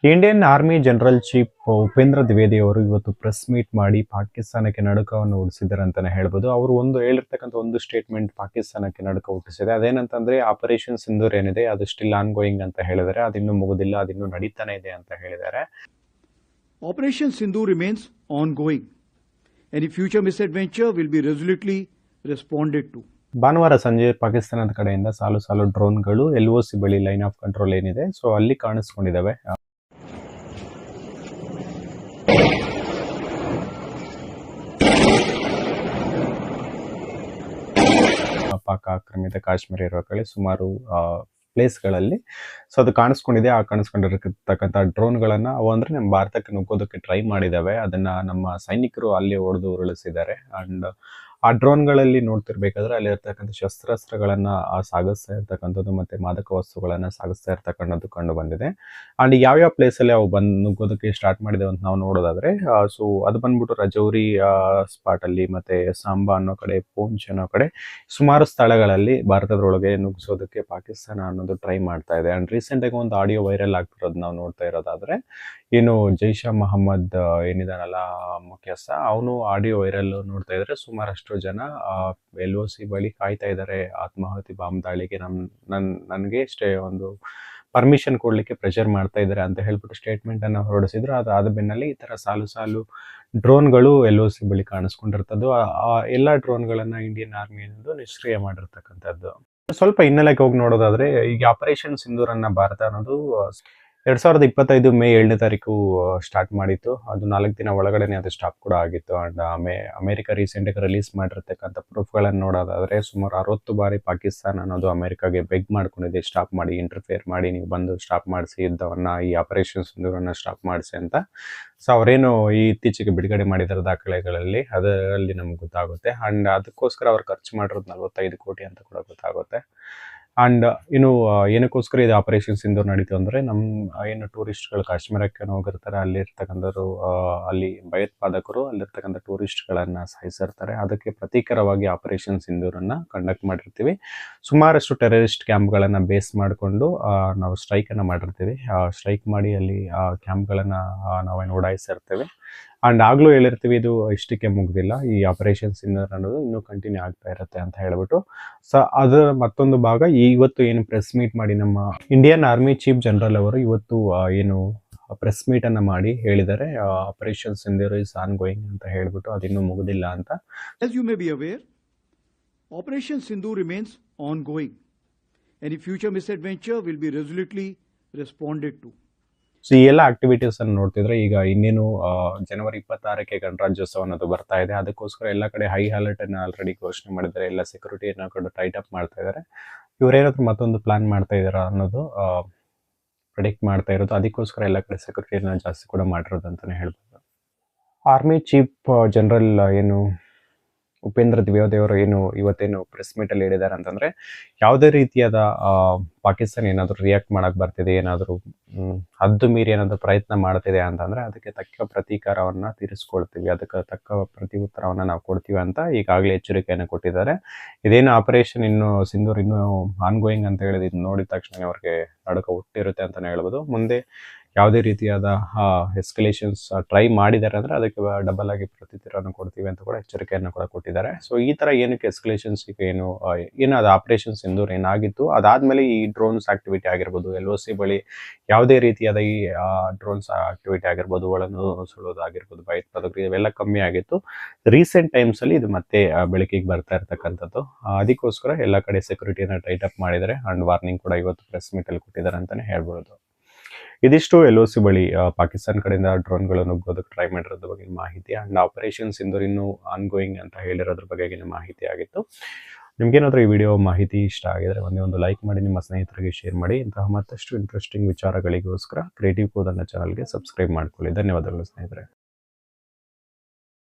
Indian army general chief Upendra Dwivedi ಅವರು ಇವತ್ತು press meet ಮಾಡಿ ಪಾಕಿಸ್ತಾನಕ್ಕೆ ನಡುಕವನ್ನು ಹುಟ್ಟಿಸಿದ್ದಾರೆ ಅಂತಾನೆ ಹೇಳ್ಬೋದು. ಅವರು ಹೇಳಿರ್ತಕ್ಕಂಥ ಒಂದು ಸ್ಟೇಟ್ಮೆಂಟ್ ಪಾಕಿಸ್ತಾನಕ್ಕೆ ನಡುಕ ಹುಟ್ಟಿಸಿದೆ. ಅದೇನಂತಂದ್ರೆ ಆಪರೇಷನ್ ಸಿಂಧೂರ್ ಏನಿದೆ ಅದು ಸ್ಟಿಲ್ ಆನ್ ಗೋಯಿಂಗ್ ಅಂತ ಹೇಳಿದ್ದಾರೆ. ಅದಿನ್ನೂ ಮುಗುದಿಲ್ಲ, ಅದಿನ್ನೂ ನಡೀತಾನೆ ಇದೆ ಅಂತ ಹೇಳಿದ್ದಾರೆ. Operation Sindoor remains ongoing. Any future misadventure will be resolutely responded to. ಭಾನುವಾರ ಸಂಜೆ ಪಾಕಿಸ್ತಾನದ ಕಡೆಯಿಂದ ಸಾಲು ಸಾಲು ಡ್ರೋನ್ಗಳು LOC ಬಳಿ ಲೈನ್ ಆಫ್ ಕಂಟ್ರೋಲ್ ಏನಿದೆ ಸೊ ಅಲ್ಲಿ ಕಾಣಿಸ್ಕೊಂಡಿದ್ದಾವೆ. ಪಾಕ್ ಆಕ್ರಮಿತ ಕಾಶ್ಮೀರ ಇರುವ ಕಡೆ ಸುಮಾರು ಪ್ಲೇಸ್ಗಳಲ್ಲಿ ಸೊ ಅದು ಕಾಣಿಸ್ಕೊಂಡಿದೆ. ಆ ಕಾಣಿಸ್ಕೊಂಡಿರತಕ್ಕಂಥ ಡ್ರೋನ್ಗಳನ್ನು ಅವು ಅಂದರೆ ನಮ್ಮ ಭಾರತಕ್ಕೆ ನುಗ್ಗೋದಕ್ಕೆ ಟ್ರೈ ಮಾಡಿದ್ದಾವೆ. ಅದನ್ನು ನಮ್ಮ ಸೈನಿಕರು ಅಲ್ಲಿ ಹೊಡೆದು ಉರುಳಿಸಿದ್ದಾರೆ. ಆ್ಯಂಡ್ ಆ ಡ್ರೋನ್ಗಳಲ್ಲಿ ನೋಡ್ತಿರ್ಬೇಕಾದ್ರೆ ಅಲ್ಲಿರ್ತಕ್ಕಂಥ ಶಸ್ತ್ರಾಸ್ತ್ರಗಳನ್ನು ಸಾಗಿಸ್ತಾ ಇರ್ತಕ್ಕಂಥದ್ದು ಮತ್ತು ಮಾದಕ ವಸ್ತುಗಳನ್ನು ಸಾಗಿಸ್ತಾ ಇರ್ತಕ್ಕಂಥದ್ದು ಕಂಡು ಬಂದಿದೆ. ಆ್ಯಂಡ್ ಯಾವ್ಯಾವ ಪ್ಲೇಸಲ್ಲಿ ಅವು ಬಂದು ನುಗ್ಗೋದಕ್ಕೆ ಸ್ಟಾರ್ಟ್ ಮಾಡಿದೆ ಅಂತ ನಾವು ನೋಡೋದಾದರೆ ಸೊ ಅದು ಬಂದ್ಬಿಟ್ಟು ರಜೌರಿ ಸ್ಪಾಟಲ್ಲಿ ಮತ್ತು ಸಾಂಬಾ ಅನ್ನೋ ಕಡೆ, ಪೂಂಚ್ ಅನ್ನೋ ಕಡೆ ಸುಮಾರು ಸ್ಥಳಗಳಲ್ಲಿ ಭಾರತದೊಳಗೆ ನುಗ್ಗಿಸೋದಕ್ಕೆ ಪಾಕಿಸ್ತಾನ ಅನ್ನೋದು ಟ್ರೈ ಮಾಡ್ತಾ ಇದೆ. ಆ್ಯಂಡ್ ರೀಸೆಂಟಾಗಿ ಒಂದು ಆಡಿಯೋ ವೈರಲ್ ಆಗ್ತಿರೋದು ನಾವು ನೋಡ್ತಾ ಇರೋದಾದರೆ ಏನು ಜೈಷ್ ಮಹಮ್ಮದ್ ಏನಿದಾನಲ್ಲ ಮುಖ್ಯಸ್ಥ, ಅವನು ಆಡಿಯೋ ವೈರಲ್ ನೋಡ್ತಾ ಇದ್ದಾರೆ. ಸುಮಾರಷ್ಟು ಜನ LOC ಬಳಿ ಕಾಯ್ತಾ ಇದ್ದಾರೆ ಆತ್ಮಾಹುತಿ ಬಾಂಬ್ ದಾಳಿಗೆ. ನನಗೆ ಒಂದು ಪರ್ಮಿಷನ್ ಕೊಡಲಿಕ್ಕೆ ಪ್ರೆಷರ್ ಮಾಡ್ತಾ ಇದ್ದಾರೆ ಅಂತ ಹೇಳ್ಬಿಟ್ಟು ಸ್ಟೇಟ್ಮೆಂಟ್ ಅನ್ನು ಹೊರಡಿಸಿದ್ರು. ಅದಾದ ಬೆನ್ನಲ್ಲಿ ಈ ಥರ ಸಾಲು ಸಾಲು ಡ್ರೋನ್ಗಳು LOC ಬಳಿ ಕಾಣಿಸ್ಕೊಂಡಿರ್ತದ್ದು. ಆ ಎಲ್ಲ ಡ್ರೋನ್ಗಳನ್ನು ಇಂಡಿಯನ್ ಆರ್ಮಿ ಅನ್ನೋದು ನಿಷ್ಕ್ರಿಯ ಮಾಡಿರ್ತಕ್ಕಂಥದ್ದು. ಸ್ವಲ್ಪ ಹಿನ್ನೆಲೆಗೆ ಹೋಗಿ ನೋಡೋದಾದ್ರೆ ಈಗ ಆಪರೇಷನ್ ಸಿಂಧೂರ್ ಅನ್ನ ಭಾರತ ಅನ್ನೋದು 2025 ಮೇ 7ನೇ ತಾರೀಕು ಸ್ಟಾರ್ಟ್ ಮಾಡಿತ್ತು. ಅದು 4 ದಿನ ಒಳಗಡೆನೆ ಅದು ಸ್ಟಾಪ್ ಕೂಡ ಆಗಿತ್ತು. ಅಂಡ್ ಅಮೆರಿಕ ರೀಸೆಂಟಾಗಿ ರಿಲೀಸ್ ಮಾಡಿರ್ತಕ್ಕಂಥ ಪ್ರೂಫ್ಗಳನ್ನು ನೋಡೋದಾದರೆ ಸುಮಾರು 60 ಬಾರಿ ಪಾಕಿಸ್ತಾನ ಅನ್ನೋದು ಅಮೆರಿಕಾಗೆ ಬೆಗ್ ಮಾಡ್ಕೊಂಡಿದೆ, ಸ್ಟಾಪ್ ಮಾಡಿ, ಇಂಟರ್ಫಿಯರ್ ಮಾಡಿ, ನೀವು ಬಂದು ಸ್ಟಾಪ್ ಮಾಡಿಸಿ ಯುದ್ಧವನ್ನು, ಈ ಆಪರೇಷನ್ ಸಿಂಧೂರನ್ನು ಸ್ಟಾಪ್ ಮಾಡಿಸಿ ಅಂತ. ಸೊ ಅವರೇನು ಈ ಇತ್ತೀಚೆಗೆ ಬಿಡುಗಡೆ ಮಾಡಿದಾರೆ ದಾಖಲೆಗಳಲ್ಲಿ ಅದರಲ್ಲಿ ನಮ್ಗೆ ಗೊತ್ತಾಗುತ್ತೆ. ಆ್ಯಂಡ್ ಅದಕ್ಕೋಸ್ಕರ ಅವ್ರು ಖರ್ಚು ಮಾಡಿರೋದು 45 ಕೋಟಿ ಅಂತ ಕೂಡ ಗೊತ್ತಾಗುತ್ತೆ. ಆ್ಯಂಡ್ ಇನ್ನು ಏನಕ್ಕೋಸ್ಕರ ಇದು ಆಪರೇಷನ್ ಸಿಂಧೂರ್ ನಡೀತು ಅಂದರೆ ನಮ್ಮ ಏನು ಟೂರಿಸ್ಟ್ಗಳು ಕಾಶ್ಮೀರಕ್ಕೆ ಹೋಗಿರ್ತಾರೆ, ಅಲ್ಲಿರ್ತಕ್ಕಂಥವ್ರು ಅಲ್ಲಿ ಭಯೋತ್ಪಾದಕರು ಅಲ್ಲಿರ್ತಕ್ಕಂಥ ಟೂರಿಸ್ಟ್ಗಳನ್ನು ಸಾಯಿಸಿರ್ತಾರೆ. ಅದಕ್ಕೆ ಪ್ರತೀಕಾರವಾಗಿ ಆಪರೇಷನ್ ಸಿಂಧೂರನ್ನು ಕಂಡಕ್ಟ್ ಮಾಡಿರ್ತೀವಿ. ಸುಮಾರಷ್ಟು ಟೆರರಿಸ್ಟ್ ಕ್ಯಾಂಪ್ಗಳನ್ನು ಬೇಸ್ ಮಾಡಿಕೊಂಡು ನಾವು ಸ್ಟ್ರೈಕನ್ನು ಮಾಡಿರ್ತೀವಿ. ಸ್ಟ್ರೈಕ್ ಮಾಡಿ ಅಲ್ಲಿ ಕ್ಯಾಂಪ್ಗಳನ್ನು ನಾವೇನು ಓಡಾಯಿಸಿರ್ತೇವೆ. ಆ್ಯಂಡ್ ಆಗಲೂ ಹೇಳಿರ್ತೀವಿ ಇದು ಇಷ್ಟಕ್ಕೆ ಮುಗ್ದಿಲ್ಲ, ಈ ಆಪರೇಷನ್ ಸಿಂಧೂರ್ ಅನ್ನೋದು ಇನ್ನೂ ಕಂಟಿನ್ಯೂ ಆಗ್ತಾ ಇರುತ್ತೆ ಅಂತ ಹೇಳ್ಬಿಟ್ಟು. ಸೊ ಅದರ ಮತ್ತೊಂದು ಭಾಗ ಇವತ್ತು ಏನು ಪ್ರೆಸ್ ಮೀಟ್ ಮಾಡಿ ನಮ್ಮ ಇಂಡಿಯನ್ ಆರ್ಮಿ ಚೀಫ್ ಜನರಲ್ ಅವರು ಇವತ್ತು ಏನು ಪ್ರೆಸ್ ಮೀಟನ್ನು ಮಾಡಿ ಹೇಳಿದ್ದಾರೆ operation Sindoor is on going ಅಂತ ಹೇಳ್ಬಿಟ್ಟು, ಅದಿನ್ನೂ ಮುಗುದಿಲ್ಲ ಅಂತ. As you may be aware, Operation Sindoor remains ongoing. Any future misadventure will be resolutely responded to. So ಈ ಎಲ್ಲ ಆಕ್ಟಿವಿಟೀಸ್ ಅನ್ನು ನೋಡ್ತಿದ್ರೆ ಈಗ ಇನ್ನೇನು ಜನವರಿ 26ಕ್ಕೆ ಗಣರಾಜ್ಯೋತ್ಸವ ಅನ್ನೋದು ಬರ್ತಾ ಇದೆ. ಅದಕ್ಕೋಸ್ಕರ ಎಲ್ಲ ಕಡೆ ಹೈ ಅಲರ್ಟ್ ಅನ್ನು ಆಲ್ರೆಡಿ ಘೋಷಣೆ ಮಾಡಿದ್ದಾರೆ. ಎಲ್ಲ ಸೆಕ್ಯೂರಿಟಿಯನ್ನು ಕೂಡ ಟೈಟ್ ಅಪ್ ಮಾಡ್ತಾ ಇದ್ದಾರೆ. ಇವರೇನಾದ್ರೂ ಮತ್ತೊಂದು ಪ್ಲಾನ್ ಮಾಡ್ತಾ ಇದ್ದಾರಾ ಅನ್ನೋದು ಪ್ರೆಡಿಕ್ಟ್ ಮಾಡ್ತಾ ಇರೋದು. ಅದಕ್ಕೋಸ್ಕರ ಎಲ್ಲ ಕಡೆ ಸೆಕ್ಯೂರಿಟಿಯನ್ನು ಜಾಸ್ತಿ ಕೂಡ ಮಾಡಿರೋದು ಅಂತಲೇ ಹೇಳ್ಬೋದು. ಆರ್ಮಿ ಚೀಫ್ ಜನರಲ್ ಏನು ಉಪೇಂದ್ರ ದ್ವಿವೇದಿ ಅವರು ಇವತ್ತೇನು ಪ್ರೆಸ್ ಮೀಟಲ್ಲಿ ಹೇಳಿದ್ದಾರೆ ಅಂತಂದರೆ, ಯಾವುದೇ ರೀತಿಯಾದ ಪಾಕಿಸ್ತಾನ ಏನಾದರೂ ರಿಯಾಕ್ಟ್ ಮಾಡೋಕ್ಕೆ ಬರ್ತಿದೆ, ಏನಾದರೂ ಹದ್ದು ಮೀರಿ ಏನಾದರೂ ಪ್ರಯತ್ನ ಮಾಡ್ತಿದೆ ಅಂತಂದರೆ ಅದಕ್ಕೆ ತಕ್ಕ ಪ್ರತೀಕಾರವನ್ನು ತೀರಿಸ್ಕೊಳ್ತೀವಿ, ಅದಕ್ಕೆ ತಕ್ಕ ಪ್ರತಿ ಉತ್ತರವನ್ನು ನಾವು ಕೊಡ್ತೀವಿ ಅಂತ ಈಗಾಗಲೇ ಎಚ್ಚರಿಕೆಯನ್ನು ಕೊಟ್ಟಿದ್ದಾರೆ. ಇದೇನು ಆಪರೇಷನ್ ಸಿಂಧೂರ್ ಇನ್ನೂ ಆನ್ ಗೋಯಿಂಗ್ ಅಂತ ಹೇಳಿದ ಇದು ನೋಡಿದ ತಕ್ಷಣ ಅವ್ರಿಗೆ ನಡುಕ ಹುಟ್ಟಿರುತ್ತೆ ಅಂತಲೇ ಹೇಳ್ಬೋದು. ಮುಂದೆ ಯಾವುದೇ ರೀತಿಯಾದ ಎಸ್ಕಲೇಷನ್ಸ್ ಟ್ರೈ ಮಾಡಿದ್ದಾರೆ ಅಂದರೆ ಅದಕ್ಕೆ ಡಬಲ್ ಆಗಿ ಪ್ರತ್ಯುತ್ತರವನ್ನು ಕೊಡ್ತೀವಿ ಅಂತ ಕೂಡ ಎಚ್ಚರಿಕೆಯನ್ನು ಕೂಡ ಕೊಟ್ಟಿದ್ದಾರೆ. ಸೊ ಈ ಥರ ಏನಕ್ಕೆ ಎಸ್ಕಲೇಷನ್ಸ್ ಈಗ ಅದು ಆಪರೇಷನ್ ಸಿಂಧೂರ್ ಏನಾಗಿತ್ತು ಅದಾದಮೇಲೆ ಈ ಡ್ರೋನ್ಸ್ ಆಕ್ಟಿವಿಟಿ ಆಗಿರ್ಬೋದು, LOC ಬಳಿ ಯಾವುದೇ ರೀತಿಯಾದ ಈ ಡ್ರೋನ್ಸ್ ಆಕ್ಟಿವಿಟಿ ಆಗಿರ್ಬೋದು, ಒಳನು ಸುಳೋದಾಗಿರ್ಬೋದು, ಭಯೋತ್ಪಾದಕರು ಇವೆಲ್ಲ ಕಮ್ಮಿ ಆಗಿತ್ತು. ರೀಸೆಂಟ್ ಟೈಮ್ಸಲ್ಲಿ ಇದು ಮತ್ತೆ ಬೆಳಕಿಗೆ ಬರ್ತಾ ಇರ್ತಕ್ಕಂಥದ್ದು. ಅದಕ್ಕೋಸ್ಕರ ಎಲ್ಲ ಕಡೆ ಸೆಕ್ಯೂರಿಟಿಯನ್ನು ಟೈಟ್ ಅಪ್ ಮಾಡಿದ್ದಾರೆ. ಆ್ಯಂಡ್ ವಾರ್ನಿಂಗ್ ಕೂಡ ಇವತ್ತು ಪ್ರೆಸ್ ಮೀಟಲ್ಲಿ ಕೊಟ್ಟಿದ್ದಾರೆ ಅಂತಲೇ ಹೇಳ್ಬೋದು. ಇದಿಷ್ಟು LOC ಬಳಿ ಪಾಕಿಸ್ತಾನ ಕಡೆಯಿಂದ ಡ್ರೋನ್ಗಳು ನುಗ್ಗೋದಕ್ಕೆ ಟ್ರೈ ಮಾಡಿರೋದ್ರ ಬಗ್ಗೆ ಮಾಹಿತಿ. ಆ್ಯಂಡ್ ಆಪರೇಷನ್ ಸಿಂಧೂರ್ ಇನ್ನೂ ಆನ್ ಗೋಯಿಂಗ್ ಅಂತ ಹೇಳಿರೋದ್ರ ಬಗೆಗಿನ ಮಾಹಿತಿ ಆಗಿತ್ತು. ನಿಮ್ಗೇನಾದರೂ ಈ ವಿಡಿಯೋ ಮಾಹಿತಿ ಇಷ್ಟ ಆಗಿದರೆ ಒಂದು ಲೈಕ್ ಮಾಡಿ, ನಿಮ್ಮ ಸ್ನೇಹಿತರಿಗೆ ಶೇರ್ ಮಾಡಿ. ಇಂತಹ ಮತ್ತಷ್ಟು ಇಂಟ್ರೆಸ್ಟಿಂಗ್ ವಿಚಾರಗಳಿಗೋಸ್ಕರ ಕ್ರಿಯೇಟಿವ್ ಕೋಡ್ ಅನ್ನೋ ಚಾನಲ್ಗೆ ಸಬ್ಸ್ಕ್ರೈಬ್ ಮಾಡ್ಕೊಳ್ಳಿ. ಧನ್ಯವಾದಗಳು ಸ್ನೇಹಿತರೆ.